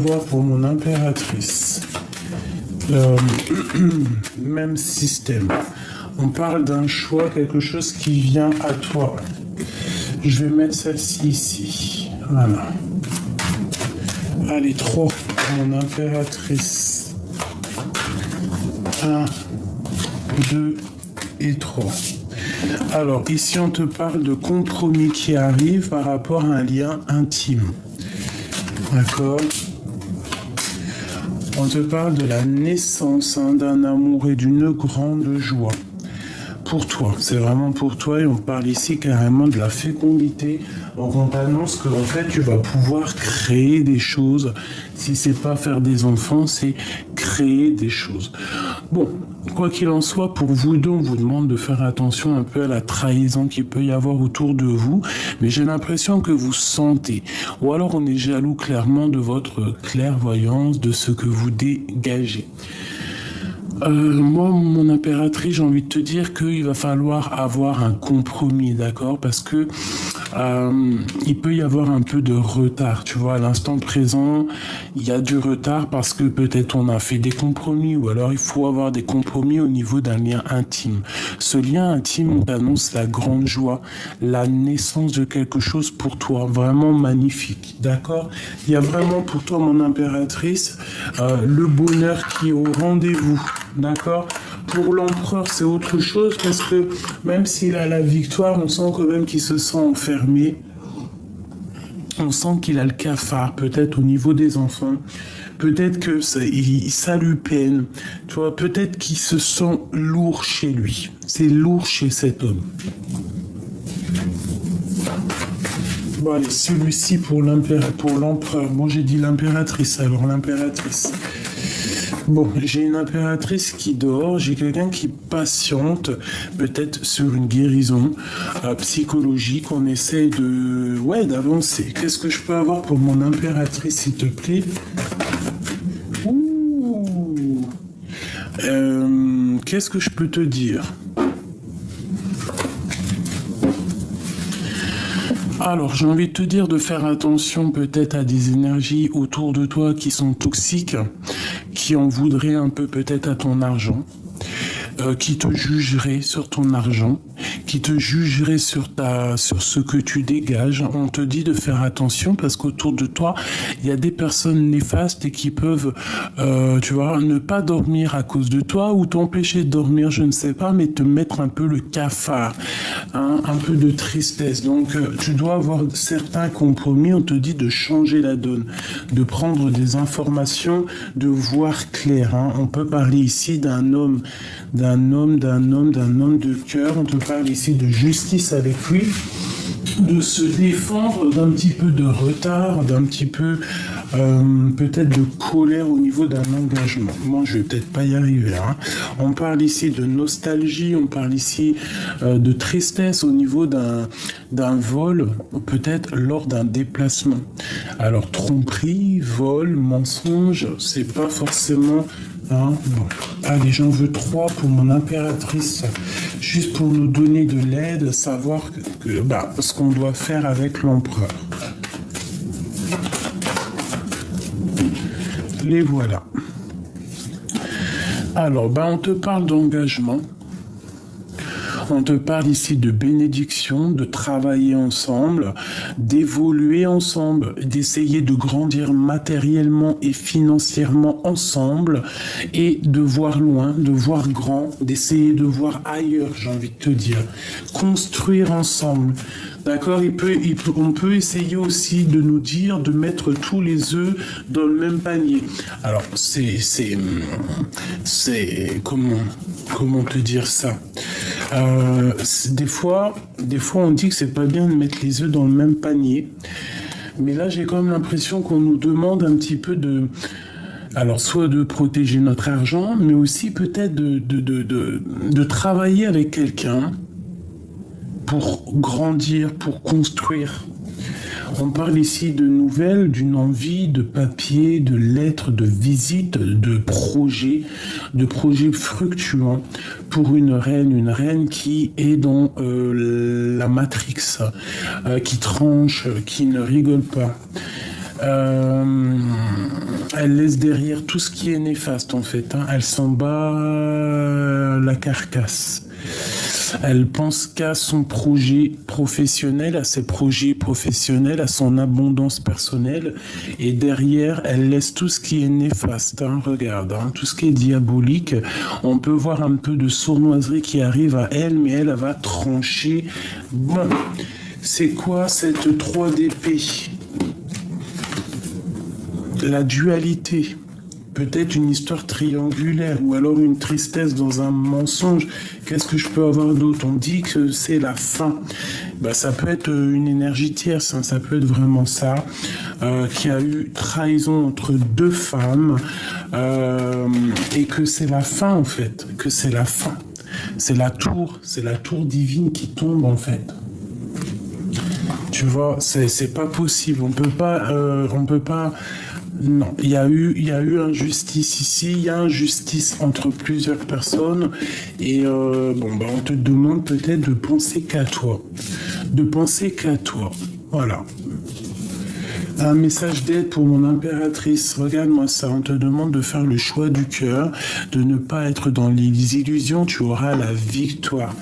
vois pour mon impératrice. Même système. On parle d'un choix, quelque chose qui vient à toi. Je vais mettre celle-ci ici. Voilà. Allez, 3 pour mon impératrice. 1, 2 et 3. Alors, ici, on te parle de compromis qui arrive par rapport à un lien intime. D'accord ? On te parle de la naissance d'un amour et d'une grande joie. Pour toi, c'est vraiment pour toi et on parle ici carrément de la fécondité. Donc on t'annonce que en fait tu vas pouvoir créer des choses. Si c'est pas faire des enfants, c'est créer des choses. Bon, quoi qu'il en soit, pour vous deux, on vous demande de faire attention un peu à la trahison qu'il peut y avoir autour de vous. Mais j'ai l'impression que vous sentez. Ou alors on est jaloux clairement de votre clairvoyance, de ce que vous dégagez. Moi, mon impératrice, j'ai envie de te dire qu'il va falloir avoir un compromis, d'accord ? Parce que il peut y avoir un peu de retard, tu vois. À l'instant présent, il y a du retard parce que peut-être on a fait des compromis ou alors il faut avoir des compromis au niveau d'un lien intime. Ce lien intime, on t'annonce la grande joie, la naissance de quelque chose pour toi, vraiment magnifique, d'accord ? Il y a vraiment pour toi, mon impératrice, le bonheur qui est au rendez-vous. D'accord. Pour l'empereur, c'est autre chose parce que même s'il a la victoire, on sent quand même qu'il se sent enfermé. On sent qu'il a le cafard, peut-être au niveau des enfants. Peut-être que ça lui peine. Tu vois, peut-être qu'il se sent lourd chez lui. C'est lourd chez cet homme. Bon, allez, celui-ci pour l'empereur. Bon, j'ai dit l'impératrice, alors l'impératrice. Bon, j'ai une impératrice qui dort, j'ai quelqu'un qui patiente, peut-être sur une guérison psychologique, on essaie d'avancer. Qu'est-ce que je peux avoir pour mon impératrice, s'il te plaît ? Ouh. Qu'est-ce que je peux te dire ? Alors, j'ai envie de te dire de faire attention peut-être à des énergies autour de toi qui sont toxiques, qui en voudraient un peu peut-être à ton argent, qui te jugeraient sur ton argent, qui te jugeraient sur ce que tu dégages. On te dit de faire attention parce qu'autour de toi, il y a des personnes néfastes et qui peuvent, ne pas dormir à cause de toi ou t'empêcher de dormir, je ne sais pas, mais te mettre un peu le cafard, hein, un peu de tristesse. Donc, tu dois avoir certains compromis. On te dit de changer la donne, de prendre des informations, de voir clair. Hein. On peut parler ici d'un homme de cœur. On te parle ici de justice avec lui, de se défendre d'un petit peu de retard, d'un petit peu peut-être de colère au niveau d'un engagement. Moi, je vais peut-être pas y arriver. Hein. On parle ici de nostalgie, on parle ici de tristesse au niveau d'un vol, peut-être lors d'un déplacement. Alors, tromperie, vol, mensonge, c'est pas forcément... Hein, bon. Allez, j'en veux 3 pour mon impératrice, juste pour nous donner de l'aide, savoir ce qu'on doit faire avec l'empereur. Les voilà. Alors, on te parle d'engagement. On te parle ici de bénédiction, de travailler ensemble, d'évoluer ensemble, d'essayer de grandir matériellement et financièrement ensemble et de voir loin, de voir grand, d'essayer de voir ailleurs, j'ai envie de te dire. Construire ensemble. D'accord, on peut essayer aussi de nous dire de mettre tous les œufs dans le même panier. Alors, c'est comment te dire ça? Des fois, on dit que c'est pas bien de mettre les œufs dans le même panier. Mais là, j'ai quand même l'impression qu'on nous demande un petit peu alors, soit de protéger notre argent, mais aussi peut-être de travailler avec quelqu'un pour grandir, pour construire. On parle ici de nouvelles, d'une envie, de papier, de lettres, de visites, de projets fructueux pour une reine qui est dans la Matrix, qui tranche, qui ne rigole pas. elle laisse derrière tout ce qui est néfaste en fait. Hein. Elle s'en bat la carcasse. Elle pense qu'à son projet professionnel, à ses projets professionnels, à son abondance personnelle. Et derrière, elle laisse tout ce qui est néfaste. Hein. Regarde, hein, tout ce qui est diabolique. On peut voir un peu de sournoiserie qui arrive à elle, mais elle va trancher. Bon, c'est quoi cette 3 d'épée? La dualité. Peut-être une histoire triangulaire ou alors une tristesse dans un mensonge. Qu'est-ce que je peux avoir d'autre? On dit que c'est la fin. Bah, ça peut être une énergie tierce, hein, ça peut être vraiment ça. Qu'il y a eu trahison entre deux femmes et que c'est la fin en fait. Que c'est la fin. C'est la tour divine qui tombe en fait. Tu vois, c'est pas possible. On peut pas. Non, il y a eu injustice ici, il y a injustice entre plusieurs personnes et on te demande peut-être de penser qu'à toi, voilà. Un message d'aide pour mon impératrice, regarde-moi ça, on te demande de faire le choix du cœur, de ne pas être dans les illusions, tu auras la victoire,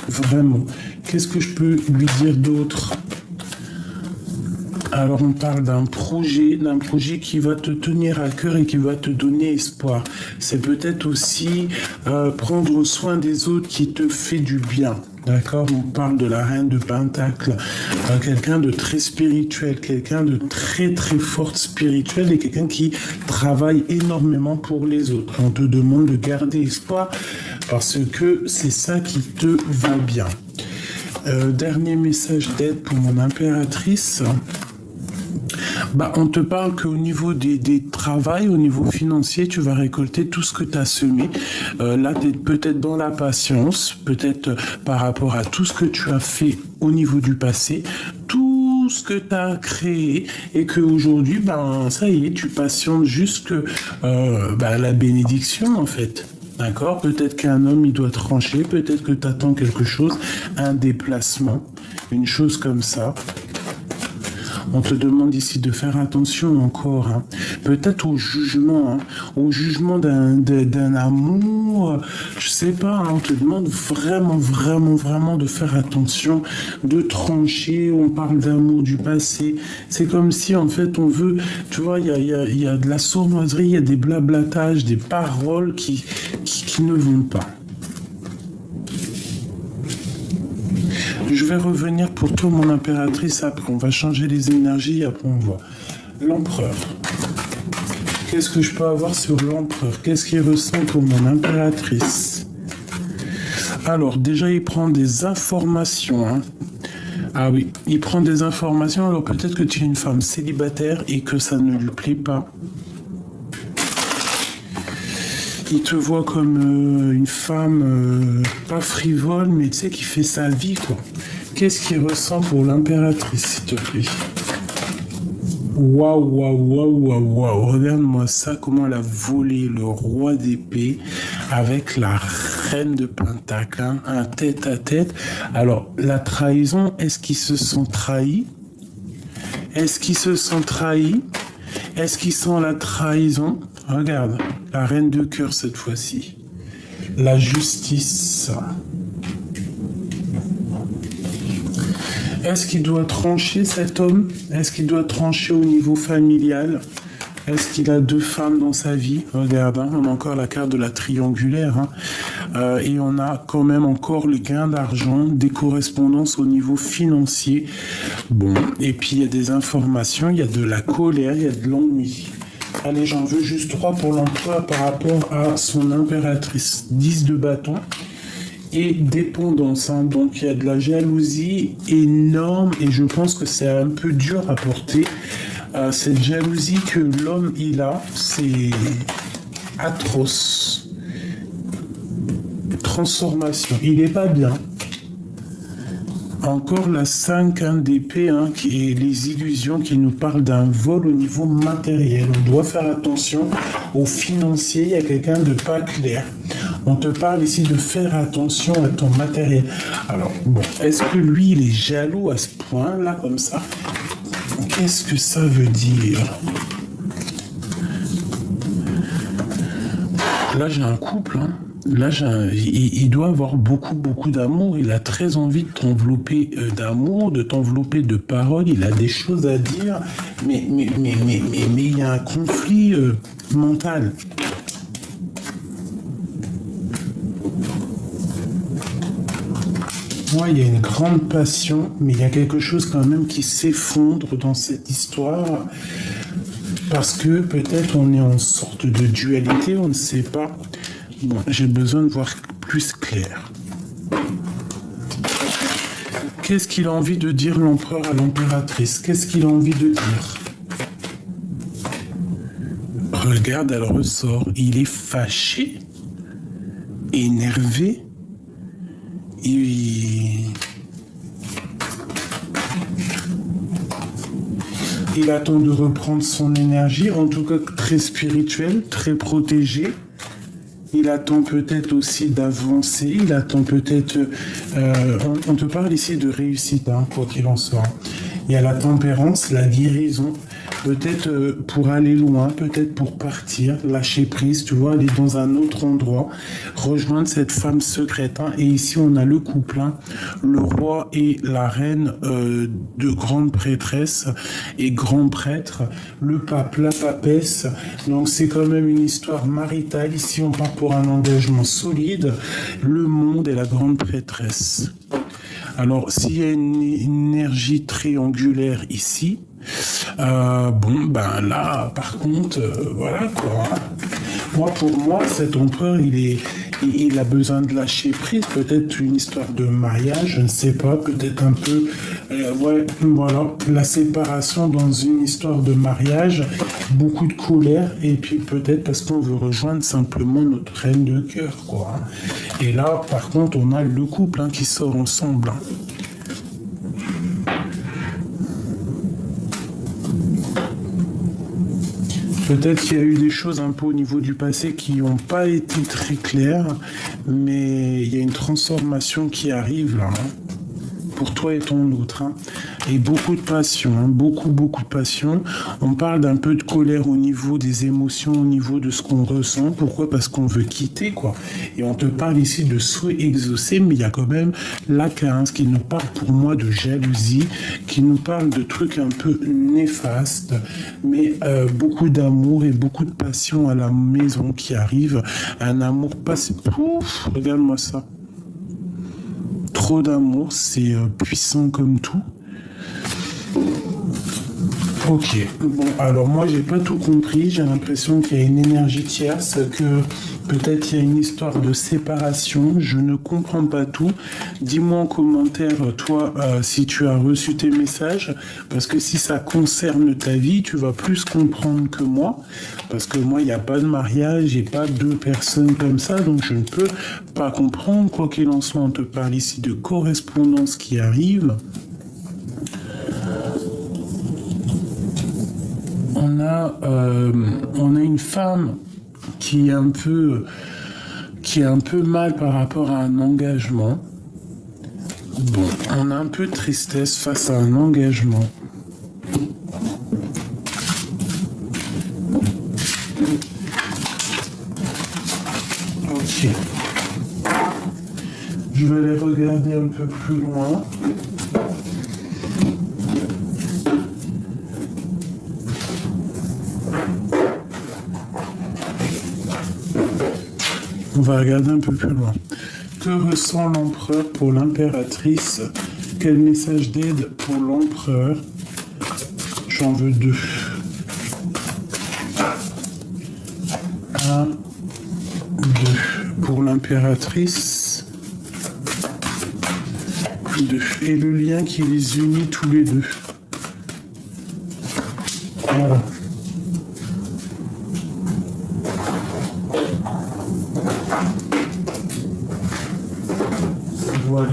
vraiment. Qu'est-ce que je peux lui dire d'autre ? Alors on parle d'un projet qui va te tenir à cœur et qui va te donner espoir. C'est peut-être aussi prendre soin des autres qui te fait du bien. D'accord, on parle de la reine de Pentacle, quelqu'un de très spirituel, quelqu'un de très très forte spirituel et quelqu'un qui travaille énormément pour les autres. On te demande de garder espoir parce que c'est ça qui te va bien. Dernier message d'aide pour mon impératrice. On te parle qu'au niveau des travails, au niveau financier, tu vas récolter tout ce que tu as semé. Là, tu es peut-être dans la patience, peut-être par rapport à tout ce que tu as fait au niveau du passé, tout ce que tu as créé et qu'aujourd'hui, ça y est, tu patientes jusque la bénédiction en fait. D'accord ? Peut-être qu'un homme, il doit trancher, peut-être que tu attends quelque chose, un déplacement, une chose comme ça. On te demande ici de faire attention encore, hein. Peut-être au jugement d'un amour, je sais pas, hein. On te demande vraiment de faire attention, de trancher. On parle d'amour du passé. C'est comme si en fait on veut, tu vois, il y a de la sournoiserie, il y a des blablatages, des paroles qui ne vont pas. Je vais revenir pour toi, mon impératrice, après. On va changer les énergies et après on voit. L'empereur. Qu'est-ce que je peux avoir sur l'empereur? Qu'est-ce qu'il ressent pour mon impératrice? Alors, déjà, il prend des informations. Hein. Ah oui, il prend des informations. Alors, peut-être que tu es une femme célibataire et que ça ne lui plaît pas. Il te voit comme une femme pas frivole, mais tu sais, qui fait sa vie, quoi. Qu'est-ce qu'il ressent pour l'impératrice, s'il te plaît? Waouh. Regarde-moi ça, comment elle a volé le roi d'épée avec la reine de Pentacle, hein, un tête-à-tête. Alors, la trahison, est-ce qu'ils se sont trahis? Est-ce qu'ils sont la trahison? Regarde, la reine de cœur cette fois-ci. La justice. Est-ce qu'il doit trancher cet homme? Est-ce qu'il doit trancher au niveau familial? Est-ce qu'il a 2 femmes dans sa vie? Regarde, hein, on a encore la carte de la triangulaire. Hein, et on a quand même encore le gain d'argent, des correspondances au niveau financier. Bon, et puis il y a des informations, il y a de la colère, il y a de l'ennui. Allez, j'en veux juste 3 pour l'empereur par rapport à son impératrice. 10 de bâton et dépendance. Hein. Donc, il y a de la jalousie énorme et je pense que c'est un peu dur à porter. Cette jalousie que l'homme, il a, c'est atroce. Transformation. Il n'est pas bien. Encore la 5 d'épée, hein, qui est les illusions qui nous parlent d'un vol au niveau matériel. On doit faire attention aux financiers. Il y a quelqu'un de pas clair. On te parle ici de faire attention à ton matériel. Alors, bon, est-ce que lui, il est jaloux à ce point-là, comme ça? Qu'est-ce que ça veut dire? Là, j'ai un couple, hein. Là, il doit avoir beaucoup, beaucoup d'amour. Il a très envie de t'envelopper d'amour, de t'envelopper de paroles. Il a des choses à dire, mais il y a un conflit mental. Moi, il y a une grande passion, mais il y a quelque chose quand même qui s'effondre dans cette histoire. Parce que peut-être on est en sorte de dualité, on ne sait pas. Bon, j'ai besoin de voir plus clair. Qu'est-ce qu'il a envie de dire l'empereur à l'impératrice? Qu'est-ce qu'il a envie de dire? Regarde, elle ressort. Il est fâché, énervé. Il attend de reprendre son énergie, en tout cas très spirituelle, très protégée. Il attend peut-être aussi d'avancer, il attend peut-être... on te parle ici de réussite, hein, quoi qu'il en soit. Il y a la tempérance, la guérison, peut-être pour aller loin, peut-être pour partir, lâcher prise, tu vois, aller dans un autre endroit, rejoindre cette femme secrète. Hein. Et ici, on a le couple, hein, le roi et la reine de grande prêtresse et grand prêtre, le pape, la papesse. Donc, c'est quand même une histoire maritale. Ici, on part pour un engagement solide, le monde et la grande prêtresse. Alors, s'il y a une énergie triangulaire ici, bon, ben là, par contre, voilà quoi. Pour moi, cet empereur, il a besoin de lâcher prise. Peut-être une histoire de mariage, je ne sais pas. Peut-être un peu, ouais, voilà, la séparation dans une histoire de mariage, beaucoup de colère, et puis peut-être parce qu'on veut rejoindre simplement notre reine de cœur, quoi. Et là, par contre, on a le couple hein, qui sort ensemble. Hein. Peut-être qu'il y a eu des choses un peu au niveau du passé qui n'ont pas été très claires, mais il y a une transformation qui arrive là, hein, pour toi et ton autre. Hein. Et beaucoup de passion, hein, beaucoup de passion. On parle d'un peu de colère au niveau des émotions, au niveau de ce qu'on ressent. Pourquoi? Parce qu'on veut quitter, quoi. Et on te parle ici de souhait exaucé, mais il y a quand même la 15 qui nous parle pour moi de jalousie, qui nous parle de trucs un peu néfastes, mais beaucoup d'amour et beaucoup de passion à la maison qui arrive. Un amour passé. Ouf, regarde-moi ça. Trop d'amour, c'est puissant comme tout. Ok, bon, alors moi j'ai pas tout compris, j'ai l'impression qu'il y a une énergie tierce, que peut-être il y a une histoire de séparation, je ne comprends pas tout. Dis-moi en commentaire, toi, si tu as reçu tes messages, parce que si ça concerne ta vie, tu vas plus comprendre que moi, parce que moi il n'y a pas de mariage, j'ai pas deux personnes comme ça, donc je ne peux pas comprendre. Quoi qu'il en soit, on te parle ici de correspondance qui arrive. On a une femme qui est un peu mal par rapport à un engagement. Bon, on a un peu de tristesse face à un engagement. Ok. Je vais aller regarder un peu plus loin. On va regarder un peu plus loin. Que ressent l'empereur pour l'impératrice? Quel message d'aide pour l'empereur? J'en veux deux. 1, 2. Pour l'impératrice. 2. Et le lien qui les unit tous les deux. Voilà. Voilà.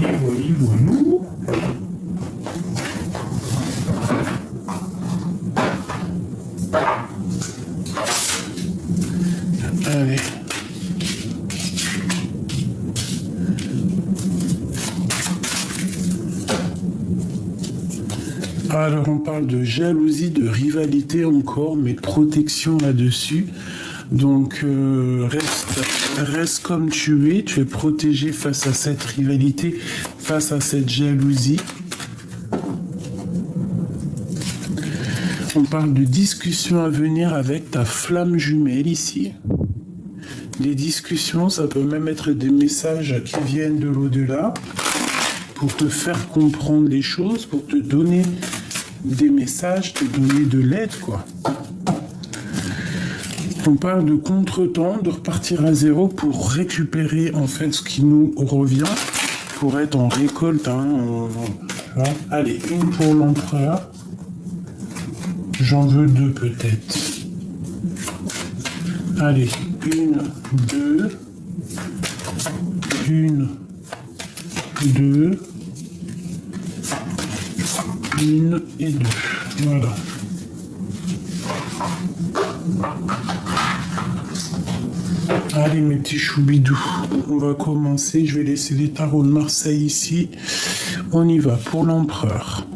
Allez. Alors on parle de jalousie, de rivalité encore, mais protection là-dessus. Donc, reste comme tu es protégé face à cette rivalité, face à cette jalousie. On parle de discussions à venir avec ta flamme jumelle ici. Les discussions, ça peut même être des messages qui viennent de l'au-delà pour te faire comprendre les choses, pour te donner des messages, te donner de l'aide, quoi. On parle de contretemps, de repartir à zéro pour récupérer en fait ce qui nous revient, pour être en récolte. Allez, une pour l'empereur. J'en veux deux peut-être. Allez, une, deux, une, et deux. Voilà. Allez mes petits choubidous, on va commencer. Je vais laisser les tarots de Marseille ici. On y va pour l'empereur.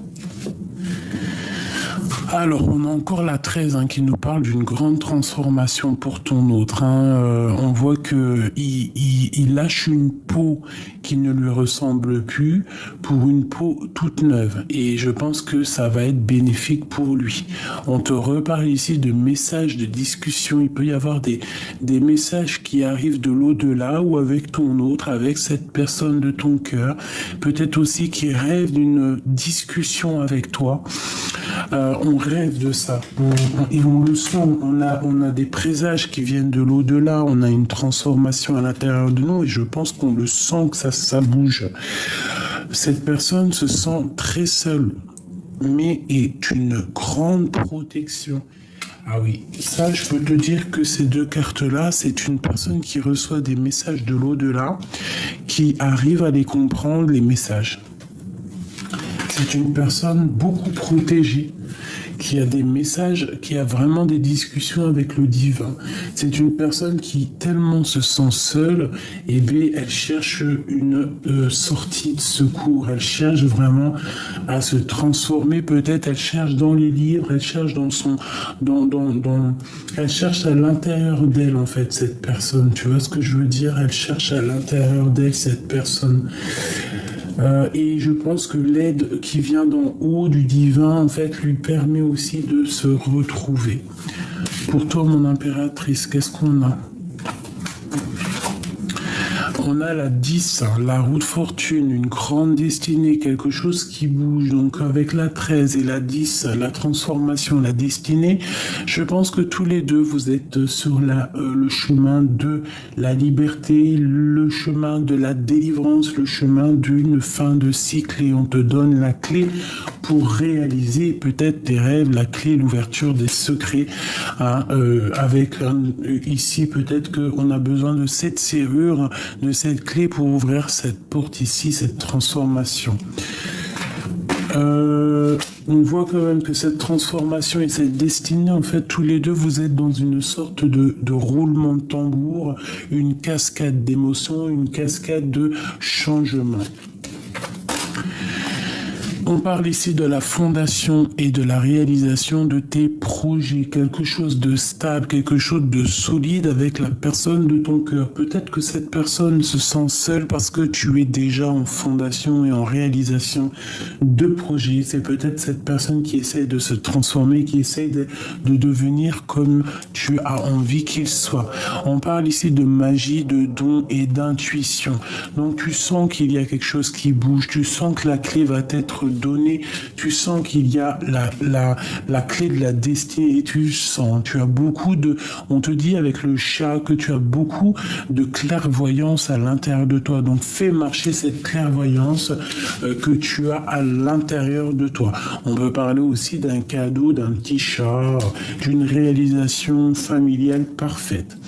Alors, on a encore la 13 qui nous parle d'une grande transformation pour ton autre. On voit que il lâche une peau qui ne lui ressemble plus pour une peau toute neuve. Et je pense que ça va être bénéfique pour lui. On te reparle ici de messages, de discussions. Il peut y avoir des messages qui arrivent de l'au-delà ou avec ton autre, avec cette personne de ton cœur. Peut-être aussi qui rêve d'une discussion avec toi. On rêve de ça et on le sent, on a des présages qui viennent de l'au-delà, on a une transformation à l'intérieur de nous et je pense qu'on le sent que ça bouge. Cette personne se sent très seule mais est une grande protection. Ah oui, ça je peux te dire que ces deux cartes-là, c'est une personne qui reçoit des messages de l'au-delà, qui arrive à les comprendre, les messages. C'est une personne beaucoup protégée, qui a des messages, qui a vraiment des discussions avec le divin. C'est une personne qui tellement se sent seule, et bien elle cherche une sortie de secours. Elle cherche vraiment à se transformer. Peut-être elle cherche dans les livres, elle cherche elle cherche à l'intérieur d'elle en fait cette personne. Tu vois ce que je veux dire? Elle cherche à l'intérieur d'elle cette personne. Et je pense que l'aide qui vient d'en haut du divin, en fait, lui permet aussi de se retrouver. Pour toi, mon impératrice, qu'est-ce qu'on a? On a la 10, la roue de fortune, une grande destinée, quelque chose qui bouge. Donc avec la 13 et la 10, la transformation, la destinée, je pense que tous les deux, vous êtes sur le chemin de la liberté, le chemin de la délivrance, le chemin d'une fin de cycle. Et on te donne la clé pour réaliser peut-être tes rêves, la clé, l'ouverture des secrets. Ici, peut-être qu'on a besoin de cette serrure, de cette clé pour ouvrir cette porte ici, cette transformation. On voit quand même que cette transformation et cette destinée, en fait, tous les deux, vous êtes dans une sorte de roulement de tambour, une cascade d'émotions, une cascade de changements. On parle ici de la fondation et de la réalisation de tes projets, quelque chose de stable, quelque chose de solide avec la personne de ton cœur. Peut-être que cette personne se sent seule parce que tu es déjà en fondation et en réalisation de projets. C'est peut-être cette personne qui essaie de se transformer, qui essaie de devenir comme tu as envie qu'il soit. On parle ici de magie, de don et d'intuition. Donc tu sens qu'il y a quelque chose qui bouge, tu sens que la clé va être donné, tu sens qu'il y a la clé de la destinée et tu as beaucoup on te dit avec le chat que tu as beaucoup de clairvoyance à l'intérieur de toi. Donc fais marcher cette clairvoyance que tu as à l'intérieur de toi. On peut parler aussi d'un cadeau, d'un petit chat, d'une réalisation familiale parfaite.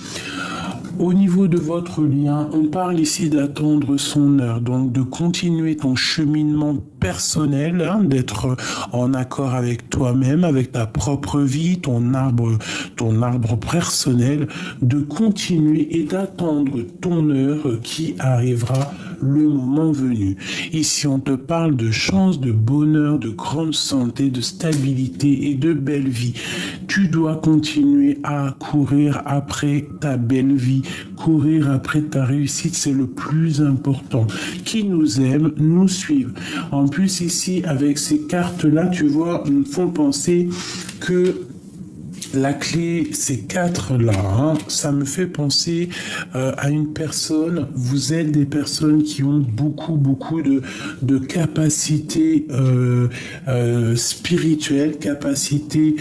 Au niveau de votre lien, on parle ici d'attendre son heure, donc de continuer ton cheminement personnel, d'être en accord avec toi-même, avec ta propre vie, ton arbre personnel, de continuer et d'attendre ton heure qui arrivera le moment venu. Ici, on te parle de chance, de bonheur, de grande santé, de stabilité et de belle vie. Tu dois continuer à courir après ta belle vie, courir après ta réussite, c'est le plus important. Qui nous aime, nous suivent. En plus, ici, avec ces cartes-là, tu vois, nous font penser que la clé, ces quatre-là, ça me fait penser à une personne. Vous êtes des personnes qui ont beaucoup de capacités spirituelles, capacités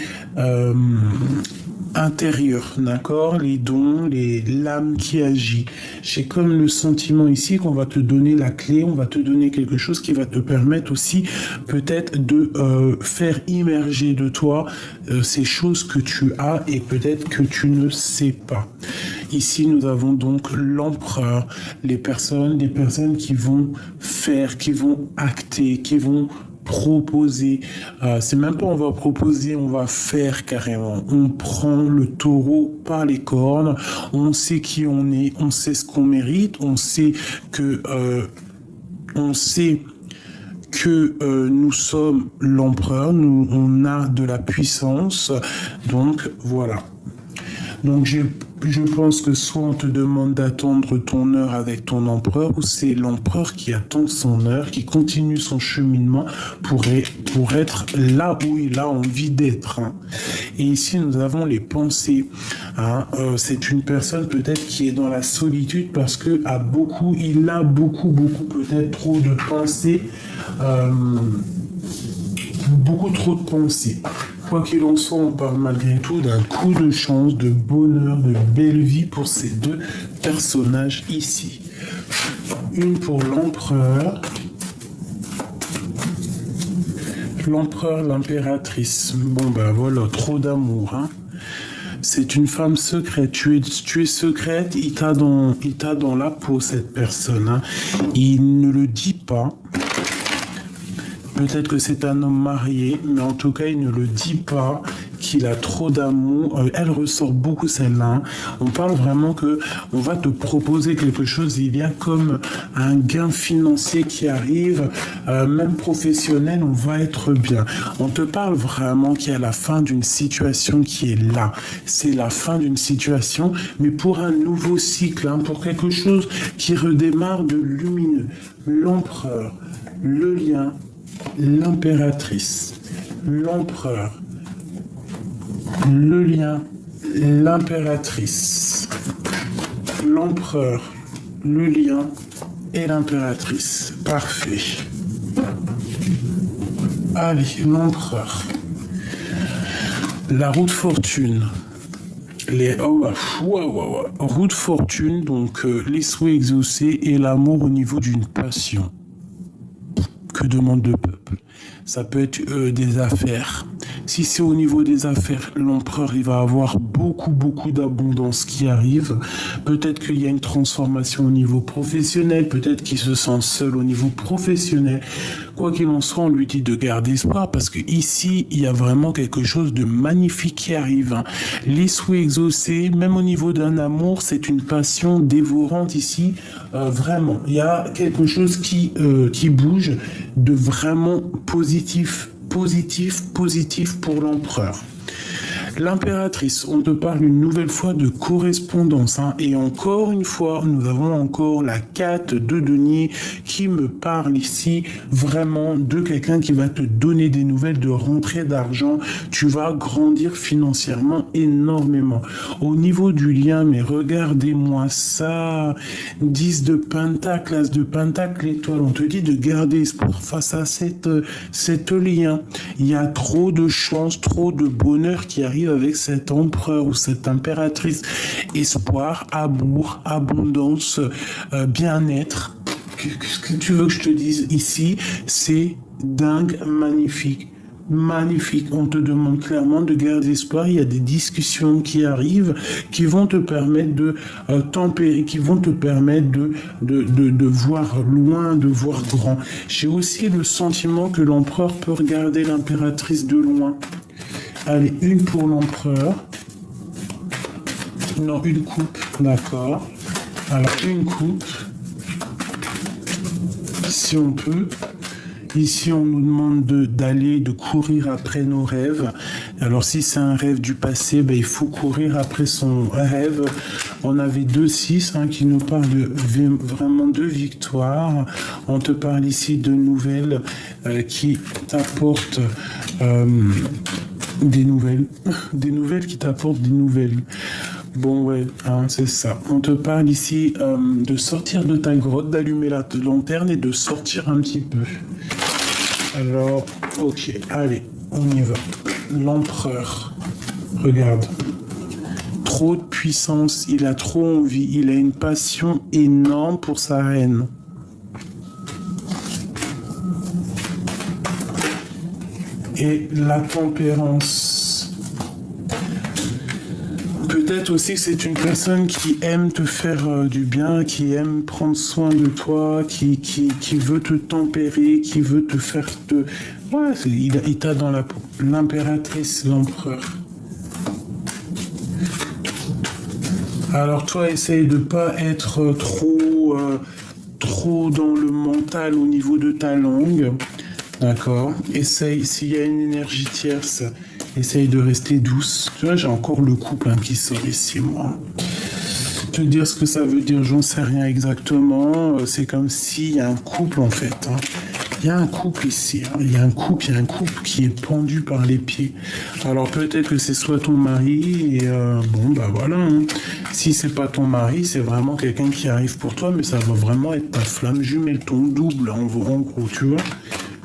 intérieures, d'accord? Les dons, l'âme qui agit. J'ai comme le sentiment ici qu'on va te donner la clé, on va te donner quelque chose qui va te permettre aussi peut-être de faire immerger de toi ces choses que tu as et peut-être que tu ne sais pas. Ici, nous avons donc l'empereur, des personnes qui vont faire, qui vont acter, qui vont proposer. C'est même pas on va proposer, on va faire carrément. On prend le taureau par les cornes, on sait qui on est, on sait ce qu'on mérite, on sait que nous sommes l'empereur, on a de la puissance, donc voilà. Donc je pense que soit on te demande d'attendre ton heure avec ton empereur, ou c'est l'empereur qui attend son heure, qui continue son cheminement pour être là où il a envie d'être. Et ici, nous avons les pensées. C'est une personne peut-être qui est dans la solitude parce que il a beaucoup peut-être trop de pensées, beaucoup trop de pensées. Quoi qu'il en soit, on parle malgré tout d'un coup de chance, de bonheur, de belle vie pour ces deux personnages ici. Une pour l'empereur. L'empereur, l'impératrice. Bon ben voilà, trop d'amour. C'est une femme secrète. Tu es secrète, il t'a dans la peau, cette personne. Il ne le dit pas. Peut-être que c'est un homme marié, mais en tout cas, il ne le dit pas qu'il a trop d'amour. Elle ressort beaucoup celle-là. On parle vraiment que on va te proposer quelque chose. Il y a comme un gain financier qui arrive, même professionnel, on va être bien. On te parle vraiment qu'il y a la fin d'une situation qui est là. C'est la fin d'une situation, mais pour un nouveau cycle, pour quelque chose qui redémarre de lumineux. L'empereur, le lien, l'impératrice, l'empereur, le lien, l'impératrice, l'empereur, le lien et l'impératrice. Parfait. Allez, l'empereur. La roue de fortune. Roue de fortune, donc les souhaits exaucés et l'amour au niveau d'une passion. Que demande le peuple? Ça peut être des affaires. Si c'est au niveau des affaires, l'empereur, il va avoir beaucoup d'abondance qui arrive. Peut-être qu'il y a une transformation au niveau professionnel, peut-être qu'il se sent seul au niveau professionnel. Quoi qu'il en soit, on lui dit de garder espoir parce que ici, il y a vraiment quelque chose de magnifique qui arrive. Les souhaits exaucés, même au niveau d'un amour, c'est une passion dévorante ici. Vraiment, il y a quelque chose qui bouge de vraiment positif pour l'empereur. L'impératrice, on te parle une nouvelle fois de correspondance. Et encore une fois, nous avons encore la 4 de denier qui me parle ici vraiment de quelqu'un qui va te donner des nouvelles de rentrée d'argent. Tu vas grandir financièrement énormément. Au niveau du lien, mais regardez-moi ça. 10 de pentacle, as de pentacle, l'étoile. On te dit de garder espoir face à cette lien. Il y a trop de chance, trop de bonheur qui arrive avec cet empereur ou cette impératrice. Espoir, amour, abondance, bien-être. Qu'est-ce que tu veux que je te dise ici? C'est dingue, magnifique. Magnifique. On te demande clairement de garder espoir. Il y a des discussions qui arrivent qui vont te permettre de tempérer, qui vont te permettre de voir loin, de voir grand. J'ai aussi le sentiment que l'empereur peut regarder l'impératrice de loin. Allez, une pour l'empereur. Non, une coupe, d'accord. Alors, une coupe. si on peut. Ici, on nous demande de courir après nos rêves. Alors, si c'est un rêve du passé, il faut courir après son rêve. On avait 2-6 qui nous parlent vraiment de victoire. On te parle ici de nouvelles qui t'apportent des nouvelles. Des nouvelles qui t'apportent des nouvelles. Bon, ouais, c'est ça. On te parle ici de sortir de ta grotte, d'allumer la lanterne et de sortir un petit peu. Alors, ok, allez, on y va. L'empereur, regarde. Trop de puissance, il a trop envie, il a une passion énorme pour sa reine. Et la tempérance. Peut-être aussi que c'est une personne qui aime te faire du bien, qui aime prendre soin de toi, qui veut te tempérer, qui veut te faire te... Ouais, il t'a dans la peau. L'impératrice, l'empereur. Alors toi, essaye de pas être trop dans le mental au niveau de ta langue. D'accord. Essaye, s'il y a une énergie tierce, essaye de rester douce. Tu vois, j'ai encore le couple qui sort ici, moi. Te dire ce que ça veut dire, j'en sais rien exactement. C'est comme s'il y a un couple, en fait. Il y a un couple ici. Il y a un couple qui est pendu par les pieds. Alors peut-être que c'est soit ton mari, et voilà. Si c'est pas ton mari, c'est vraiment quelqu'un qui arrive pour toi, mais ça va vraiment être ta flamme jumelle, ton double, en gros, tu vois.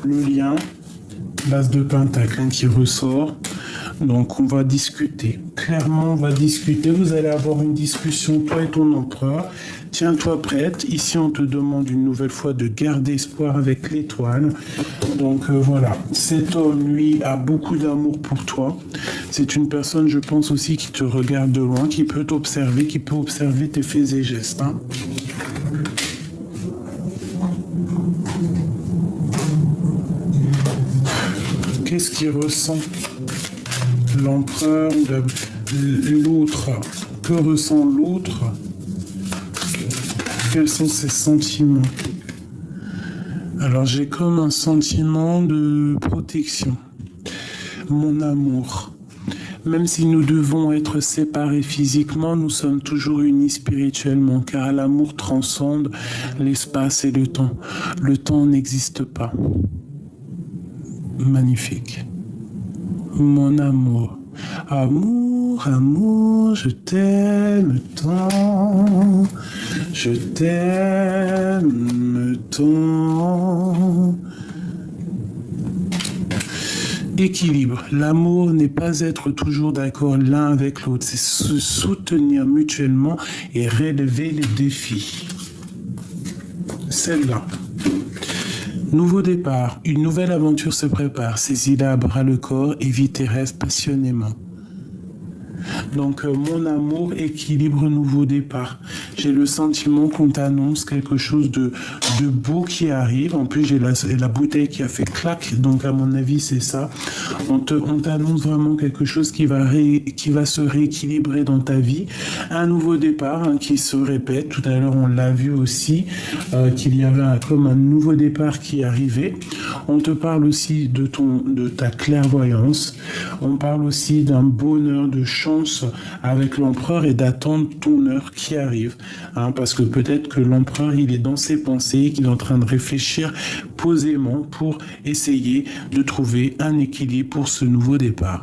Le lien, l'as de pentacle qui ressort. Donc on va discuter. Clairement, on va discuter. Vous allez avoir une discussion, toi et ton empereur. Tiens-toi prête. Ici, on te demande une nouvelle fois de garder espoir avec l'étoile. Donc voilà. Cet homme, lui, a beaucoup d'amour pour toi. C'est une personne, je pense aussi, qui te regarde de loin, qui peut t'observer, qui peut observer tes faits et gestes. Qu'est-ce qu'il ressent l'empereur, l'autre? Que ressent l'autre? Quels sont ses sentiments? Alors j'ai comme un sentiment de protection. Mon amour. Même si nous devons être séparés physiquement, nous sommes toujours unis spirituellement, car l'amour transcende l'espace et le temps. Le temps n'existe pas. Magnifique. Mon amour. Amour, amour, je t'aime tant. Je t'aime tant. Équilibre. L'amour n'est pas être toujours d'accord l'un avec l'autre, c'est se soutenir mutuellement et relever les défis. Celle-là. Nouveau départ, une nouvelle aventure se prépare, saisis-la à bras le corps et vis tes rêves passionnément. Donc mon amour, équilibre, nouveau départ. J'ai le sentiment qu'on t'annonce quelque chose de beau qui arrive. En plus j'ai la bouteille qui a fait clac, donc à mon avis c'est ça. On t'annonce vraiment quelque chose qui va se rééquilibrer dans ta vie. Un nouveau départ qui se répète. Tout à l'heure on l'a vu aussi, qu'il y avait comme un nouveau départ qui arrivait. On te parle aussi de ta clairvoyance. On parle aussi d'un bonheur, de chance avec l'empereur et d'attendre ton heure qui arrive. Parce que peut-être que l'empereur, il est dans ses pensées, qu'il est en train de réfléchir posément pour essayer de trouver un équilibre pour ce nouveau départ.